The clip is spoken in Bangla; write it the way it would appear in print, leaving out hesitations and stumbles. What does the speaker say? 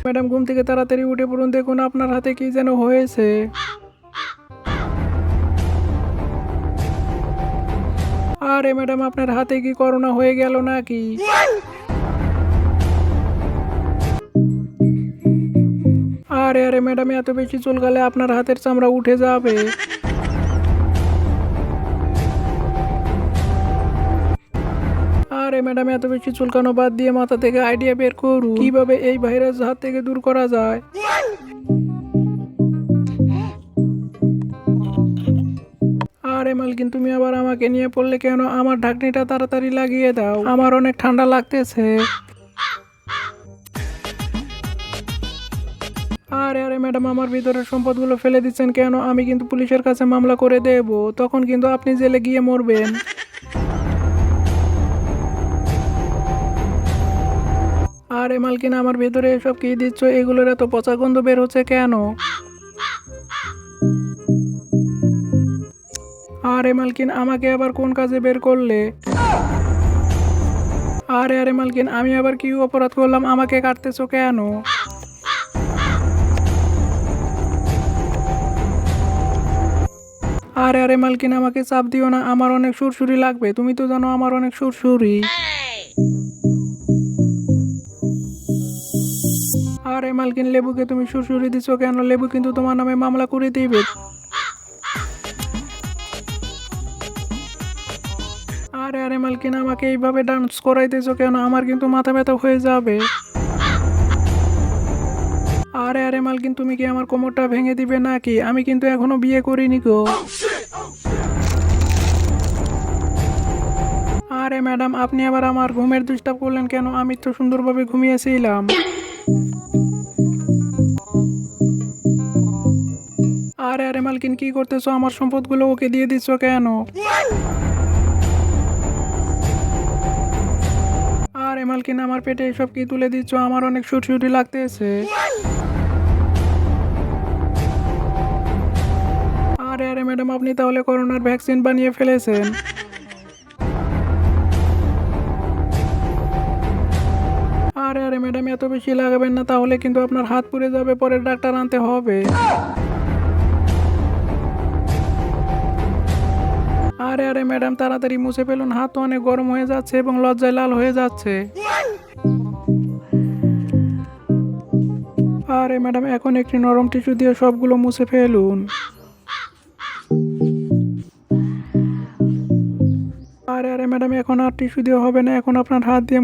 ম্যাডাম ঘুম থেকে তাড়াতাড়ি উঠে পড়ুন, দেখুন আপনার হাতে কি যেন হয়েছে। আরে ম্যাডাম, আপনার হাতে কি করোনা হয়ে গেল নাকি? আরে আরে ম্যাডাম, এত বেশি চুলকালে আপনার হাতের চামড়া উঠে যাবে। আরে ম্যাডাম, এত বেশি চুলকানো বাদ দিয়ে মাথা থেকে আইডিয়া বের করুন, কিভাবে এই ভাইরাস হাত থেকে দূর করা যায়। আরে মালকিন, তুমি আবার আমাকে নিয়ে পড়লে কেন? আমার ঢাকনিটা তাড়াতাড়ি লাগিয়ে দাও, আমার অনেক ঠান্ডা লাগতেছে। আরে আরে ম্যাডাম, আমার ভিতরের সম্পদগুলো ফেলে দিচ্ছেন কেন? আমি কিন্তু পুলিশের কাছে মামলা করে দেব, তখন কিন্তু আপনি জেলে গিয়ে মরবেন। আরে মালকিন, আমার ভেতরে এসব কি দিচ্ছ? এগুলোর এত পচা গন্ধ বের হচ্ছে কেন? আরে মালকিন, আমাকে আবার কোন কাজে বের করলে? আরে আরে মালকিন, আমি আবার কি অপরাধ করলাম? আমাকে কাটতেছো কেন? আরে আরে মালকিন, আমাকে চাপ দিও না, আমার অনেক সুরসুরি লাগবে, তুমি তো জানো আমার অনেক সুরসুরি। আরে মালকিন, লেবুকে তুমি সুরসুরি দিছো কেন? লেবু কিন্তু তোমার নামে মামলা করে দিবে। আরে আরে মালকিন, আমাকে এইভাবে ডান্স করাইতেছো কেন? আমার কিন্তু মাথা ব্যথা হয়ে যাবে। আরে আরে মালকিন, তুমি কি আমার কোমরটা ভেঙে দিবে নাকি? আমি কিন্তু এখনো বিয়ে করিনি গো। আরে ম্যাডাম, আপনি আবার আমার ঘুমের ডিস্টার্ব করলেন কেন? আমি তো সুন্দরভাবে ঘুমিয়েছিলাম। আরে আরে মালকিন, কি করতেছো? আমার সম্পদগুলো ওকে দিয়ে দিচ্ছ কেন? আরে মালকিন, আমার পেটে এসব কি তুলে দিচ্ছ? আমার অনেক সুরসুরি লাগতেছে। আরে আরে ম্যাডাম, আপনি তাহলে করোনার ভ্যাকসিন বানিয়ে ফেলেছেন। আরে আরে ম্যাডাম, এত বেশি লাগাবেন না, তাহলে কিন্তু আপনার হাত পুড়ে যাবে, পরে ডাক্তার আনতে হবে। আরে আরে ম্যাডাম, তাড়াতাড়ি মুছে ফেলুন, হাত তো অনেক গরম হয়ে যাচ্ছে এবং লজ্জায় লাল হয়ে যাচ্ছে। আরে ম্যাডাম, এখন একটি নরম টিস্যু দিয়ে সবগুলো মুছে ফেলুন। আরে আরে ম্যাডাম, এখন আর টিস্যু দিয়ে হবে না, এখন আপনার হাত দিয়ে